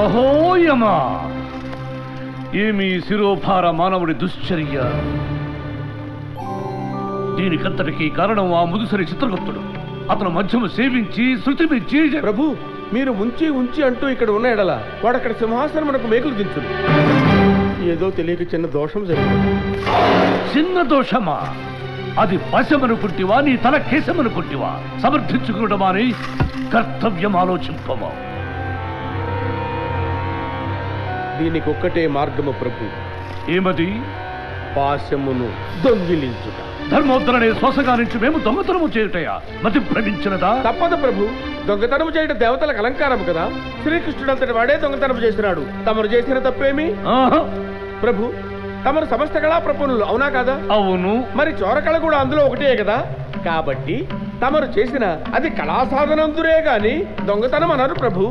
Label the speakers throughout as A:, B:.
A: యమహోయమా ఏమి శిరోభార మానవుడి దుశ్చర్య. దీనికంతటికి కారణం ఆ ముదుసరి చిత్రగుప్తుడు. అతను మధ్యము సేవించి శృతి మెచ్చి.
B: ప్రభు, మీరు ముంచి ఉంచి అంటూ ఇక్కడ ఉన్న ఎడల వాడక్కడ సింహాసనం మనకు మేకులు దించుడు. ఏదో తెలియక చిన్న దోషం జరిగింది.
A: చిన్న దోషమా? అది వశమనుకుంటివా, నీ తల కేశమనుకుంటివా? సమర్థించుకోవడమాని కర్తవ్యం ఆలోచింపమా.
B: దీనికి ఒక్కటే మార్గము ప్రభు.
A: ఏమది?
B: పాశమును దొంగిలించుట.
A: ధర్మోద్ధరణే శ్వాసగా నుంచి మేము దొంగతనము చేయుటయా? మతి భ్రమించినదా?
B: తప్పదు ప్రభు. దొంగతనము చేయడం దేవతలకు అలంకారం కదా. శ్రీకృష్ణుడు అంతటి వాడే దొంగతనము చేసినాడు. తమరు చేసిన తప్పేమి? ప్రభు, తమరు సమస్త కళా ప్రపన్నులు అవునా కదా?
A: అవును.
B: మరి చోరకళ కూడా అందులో ఒకటే కదా. కాబట్టి తమరు చేసిన అది కళా సాధనందురే గాని దొంగతనం అన్నారు ప్రభు.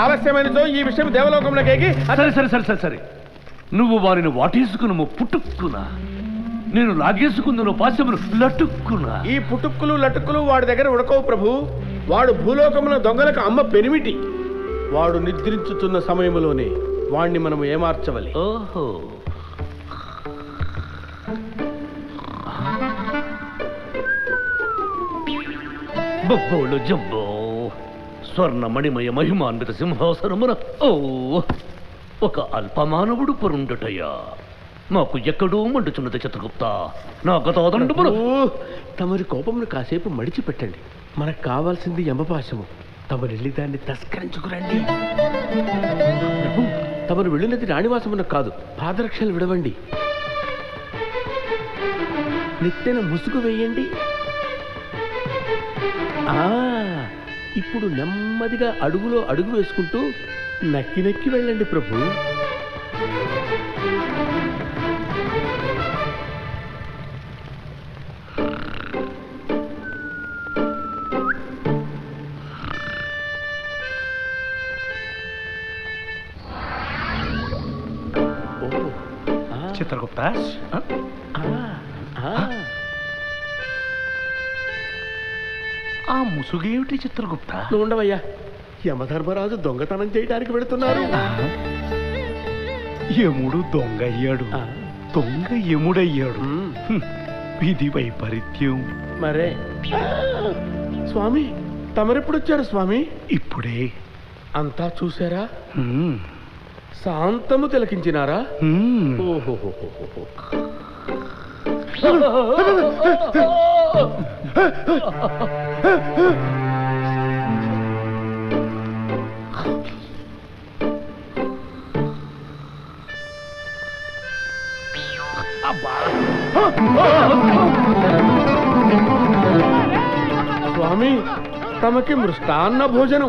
B: ఆలస్యమైనతో ఈ విషయం దేవలోకంలోకి.
A: సరే సరే సరే సరే సరే, నువ్వు వారిని వాటేసుకును పుట్టుక్కునా, నేను లాగేసుకుందును పాశమును లటుక్కునా.
B: ఈ పుట్టుక్కులు లటుక్కులు వాడి దగ్గర ఉడకవు ప్రభు. వాడు భూలోకమున దొంగలకు అమ్మ పెనిమిటి. వాడు నిద్రించుతున్న సమయంలోనే వాణ్ణి మనం ఏమార్చవలి.
A: ఓహో, బొబ్బోళ్ళు జబ్బో స్వర్ణమణిమయ మహిమాన్విత సింహాసనమున ఓ ఒక అల్పమానవుడు పొరుండుటయా? మాకు ఎక్కడో మండుచున్నది చిత్రగుప్త. నా గతాదండములు.
B: తమరి కోపమును కాసేపు మడిచిపెట్టండి. మనకు కావాల్సింది యమపాశము. తమరు వెళ్ళి దాన్ని తస్కరించుకురండి. ప్రభు, తమరు వెళ్ళినది రాణివాసమునకు కాదు, పాదరక్షలు విడవండి. నెత్తెన ముసుగు వేయండి. ఇప్పుడు నెమ్మదిగా అడుగులో అడుగు వేసుకుంటూ నక్కి నక్కి వెళ్ళండి ప్రభు.
A: చిత్రగుప్త, ఆ ముసుగేమిటి చిత్రగుప్త?
B: ఉండవయ్యా, యమధర్మరాజు దొంగతనం చేయడానికి వెళుతున్నారు.
A: యముడు దొంగ అయ్యాడు, దొంగ యముడయ్యాడు. విధి వైపరీత్యం.
B: మరే స్వామి, తమరెప్పుడు వచ్చారు స్వామి?
A: ఇప్పుడే.
B: అంతా చూసారా? శాంతము తిలకించినారా? ఓహో, స్వామి, తమకి మృష్టాన్న భోజనం.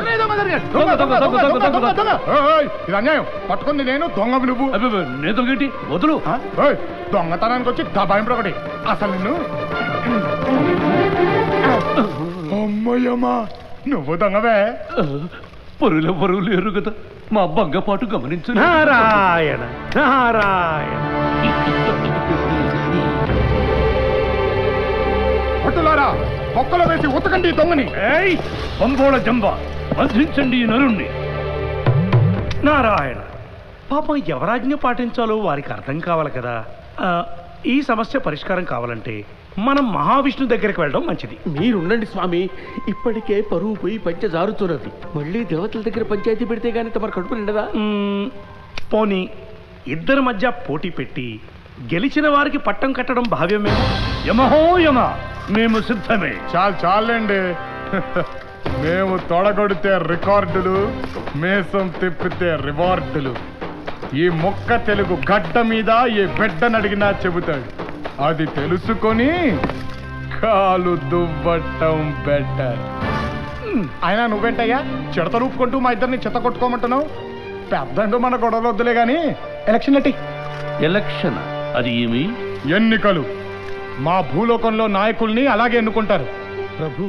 C: ఇది అన్యాయం. పట్టుకుంది నేను, దొంగ నువ్వు.
A: నేతోగేంటి వదులు.
C: దొంగతనానికి వచ్చి దబాయింపు ఒకటి. అసలు నిన్ను అమ్మయ్యమ్మా, నువ్వు దొంగవే.
A: పరువులు ఎరు కదా, మా బంగపాటు గమనించు.
B: నారాయణ నారాయణ.
C: పట్టులారా, మొక్కలో వేసి ఉతకండి దొంగని.
A: పంగోళ జంబ, బంధించండి ఈ నరుణ్ణి.
D: నారాయణ, పాపం ఎవరాజ్ఞ పాటించాలో వారికి అర్థం కావాలి కదా. ఈ సమస్య పరిష్కారం కావాలంటే మనం మహావిష్ణు దగ్గరికి వెళ్ళడం మంచిది.
B: మీరుండండి స్వామి, ఇప్పటికే పరువు పోయి పంచ జారుతున్నది. మళ్ళీ దేవతల దగ్గర పంచాయతీ పెడితే గానీ తమరు కడుపు నిండదా?
D: పోనీ ఇద్దరి మధ్య పోటీ పెట్టి గెలిచిన వారికి పట్టం కట్టడం భావ్యమే.
A: యమహో యమ, మేము సిద్ధమే.
C: చాలండి. మేము తొడగొడితే రికార్డులు, మేసం తిప్పితే రివార్డులు. ఈ మొక్క తెలుగు గడ్డ మీద ఏ బిడ్డనడిగినా చెబుతాడు. అది తెలుసుకొని కాలు దువ్వటం బెటర్. అయినా నువ్వేంటయ్యా చిడత రూపుకుంటూ మా ఇద్దరిని చెత్త కొట్టుకోమంటున్నావు? పెద్దండు మన గొడవలు వద్దులే గాని ఎలక్షన్ ఏంటి?
A: ఎలక్షన్ అది ఏమి?
C: ఎన్నికలు. మా భూలోకంలో నాయకుల్ని అలాగే ఎన్నుకుంటారు.
B: ప్రభు,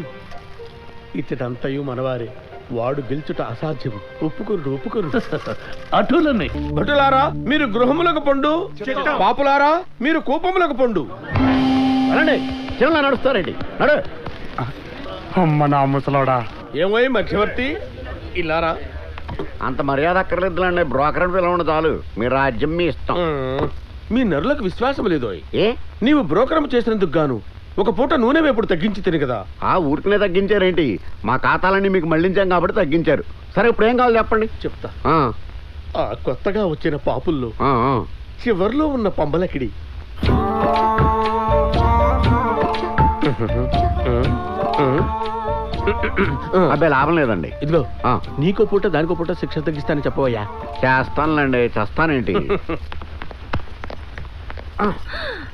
B: ఇతడంతయు మనవారే. వాడు గెలుచుట అసాధ్యము. ఒప్పుకురు.
A: అటులని
B: భటులారా, మీరు గృహములకు పండు. పాపులారా, మీరు కూపములకు పండు. నడుస్తారండి.
C: అమ్మ నా ముసలోడా.
B: ఏమోయ్ మధ్యవర్తి, ఇల్లారా,
E: అంత మర్యాద అక్కర్లేదులండి, బ్రోకర్ అని పిలవండి చాలు. మీ రాజ్యం మీ ఇష్టం.
B: మీ నరులకు విశ్వాసం లేదో?
E: ఏ
B: నీవు బ్రోకరం చేసినందుకు గాను ఒక పూట నూనె వేపుడు తగ్గించి తిని కదా.
E: ఆ ఊరికనే తగ్గించారేంటి? మా ఖాతాలన్నీ మీకు మళ్ళించాం కాబట్టి తగ్గించారు. సరే ఇప్పుడు ఏం కావాలి చెప్పండి.
B: చెప్తా.
E: ఆ,
B: ఆ కొత్తగా వచ్చిన పాపుల్లో
E: ఆ, ఆ.
B: చివర్లో ఉన్న పంబలకిడి
E: అబ్బాయి లాభం లేదండి.
B: ఇదిగో
E: ఆ,
B: నీకో పూట దానికో పూట శిక్ష తగ్గిస్తానని చెప్పవయ్యా.
E: చేస్తానులేండి, చేస్తానేంటి. ఆ,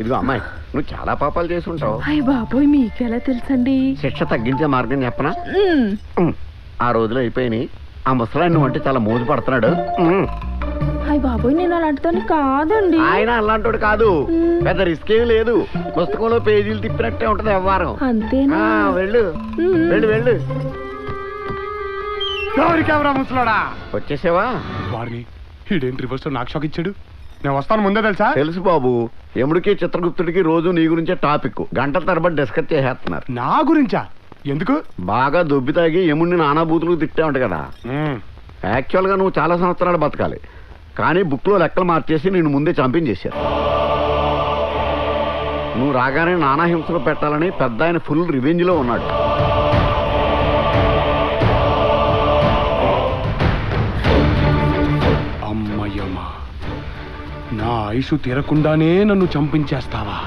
E: ఇదిగో అమ్మాయి, నువ్వు చాలా పాపాలు చేసి ఉంటావు.
F: అయ్య బాబోయ్ మీకెలా తెలుసండి?
E: శిక్ష తగ్గించే మార్గం చెప్పనా? ఆ రోజులు అయిపోయినాయి. ఆ ముసలాయన నువ్వు అంటే చాలా మోజు పడుతున్నాడు.
F: అయ్య బాబోయ్ నేను అలాంటిదాన్ని కాదండి.
E: ఆయన అలాంటోడు కాదు, పెద్ద రిస్క్ ఏం లేదు. పుస్తకంలో పేజీలు తిప్పినట్టే ఉంటది వ్యవహారం.
F: అంతేనా?
E: వెళ్ళు వెళ్ళు వెళ్ళు.
C: ఎవరికెవరా ముసలాడా?
E: వచ్చేసావా?
C: వారిని ఈడేంటి రివర్స్ నాకు షాక్ ఇచ్చాడు. నేను వస్తాను ముందే తెలుసా?
E: తెలుసు బాబు, యముడికి చిత్రగుప్తుడికి రోజు నీ గురించే టాపిక్ గంటల తరబడి డిస్కస్ చేసేస్తున్నారు.
C: నా గురించా? ఎందుకు?
E: బాగా దొబ్బి తాగి యముడిని నానాబూతులు తిట్టావుంట కదా. యాక్చువల్గా నువ్వు చాలా సంవత్సరాలు బతకాలి, కానీ బుక్లో లెక్కలు మార్చేసి నేను ముందే చంపించేశారు. నువ్వు రాగానే నానా హింసలు పెట్టాలని పెద్ద ఆయన ఫుల్ రివెంజ్లో ఉన్నాడు.
C: అమ్మయ్యమ్మా, నా ఆయుషు తీరకుండానే నన్ను చంపించేస్తావా?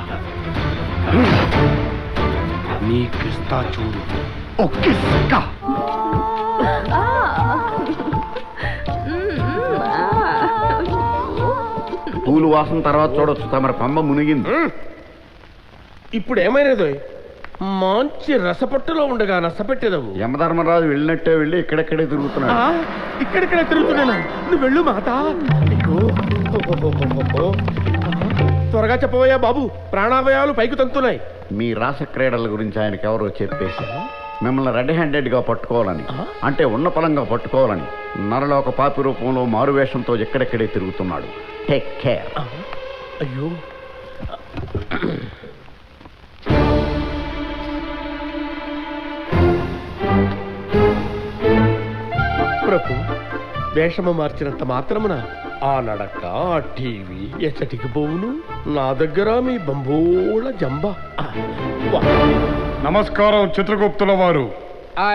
C: నీకిస్తా చూడు ఒక్కిస్క.
E: పూలు వాసన తర్వాత చూడొచ్చు, తమరి పంబ మునిగింది.
B: ఇప్పుడు ఏమైనదో? మంచి రసపట్టులో ఉండగా నష్టపెట్టేదవు.
E: యమధర్మరాజు వెళ్ళినట్టే వెళ్ళి ఇక్కడెక్కడే తిరుగుతున్నాడు.
B: ఇక్కడిక్కడ తిరుగుతున్నాను. నువ్వు వెళ్ళు మాత. అయ్యో. త్వరగా చెప్పవయ్యా బాబు, ప్రాణావయాలు పైకి తంతున్నాయి.
E: మీ రాస క్రీడల గురించి ఆయనకి ఎవరో చెప్పేసి మిమ్మల్ని రెడ్ హ్యాండెడ్గా పట్టుకోవాలని, అంటే ఉన్న పలంగా పట్టుకోవాలని నరలోక పాపి రూపంలో మారువేషంతో ఎక్కడెక్కడే తిరుగుతున్నాడు. Take care.
B: అయ్యో. ప్రభు, వేషము మార్చినంత మాత్రమున ఆ నడక, ఆ టీవీ ఎచ్చటికి పోవును. నా దగ్గర మీ బంబోళ జంబ.
C: నమస్కారం చిత్రగుప్తుల వారు.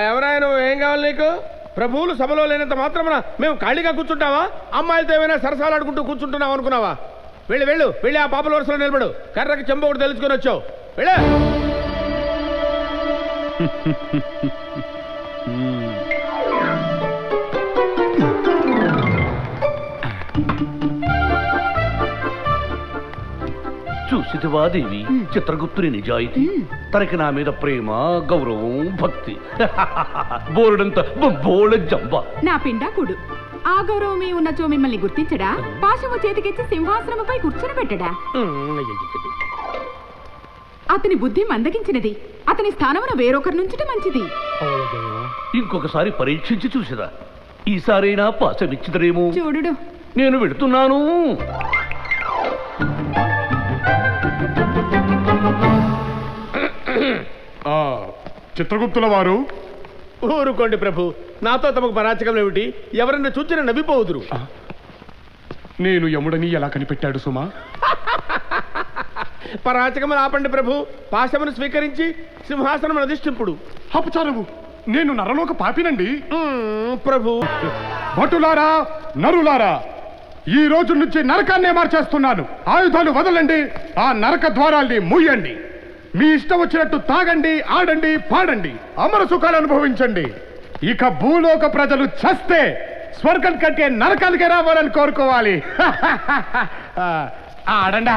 B: ఎవరైనా ఏం కావాలి నీకు? ప్రభువులు సభలో లేనంత మాత్రమున మేము ఖాళీగా కూర్చుంటావా? అమ్మాయిలతో ఏమైనా సరసాలు ఆడుకుంటూ కూర్చుంటున్నావు అనుకున్నావా? వెళ్ళు వెళ్ళు వెళ్ళి ఆ పాపల వరుసలో నిలబడు. కర్రకి చెంబ ఒకటి తెలుసుకొని వచ్చావు. వెళ్ళా.
A: చూసితివా దేవి చిత్రగుప్తుని నిజాయితీ? తనకి నా మీద ప్రేమ, గౌరవం, భక్తి. బోరుడంత బోళ జంబ.
G: నా పిండాకుడు ఆ గౌరవమే ఉన్నచో మిమ్మల్ని గుర్తించడా? పాశము చేతికిచ్చి సింహాసనముపై కూర్చుని పెట్టడా? అతని బుద్ధి మందగించినది. అతని స్థానమును వేరొకరి నుంచుట మంచిది.
A: ఇంకొకసారి పరీక్షించి చూసిరా. ఈసారైనా పాశమిచ్చిదరేమో.
G: చూడుడు.
A: నేను వెళుతున్నాను.
C: చిత్రగుప్తుల వారు.
B: ఊరుకోండి ప్రభు, నాతో తమకు పరాచకం ఏమిటి? ఎవరన్నా చూచిన నవ్విపోదురు.
C: నేను యముడని ఎలా కనిపెట్టాడు సుమా?
B: పరాచకములు ఆపండి ప్రభు. పాశమును స్వీకరించి సింహాసనం అధిష్ఠింపుడు.
C: అపచారము, నేను నరలోక పాపినండి.
B: ప్రభు.
C: భటులారా, నరులారా, ఈ రోజు నుంచి నరకాన్నే మార్చేస్తున్నాను. ఆయుధాలు వదలండి, ఆ నరక ద్వారాల్ని మూయండి. మీ ఇష్టం వచ్చినట్టు తాగండి, ఆడండి, పాడండి, అమర సుఖాలు అనుభవించండి. ఇక భూలోక ప్రజలు చస్తే స్వర్గం కంటే నరకాలకే రావాలని కోరుకోవాలి. ఆడండి.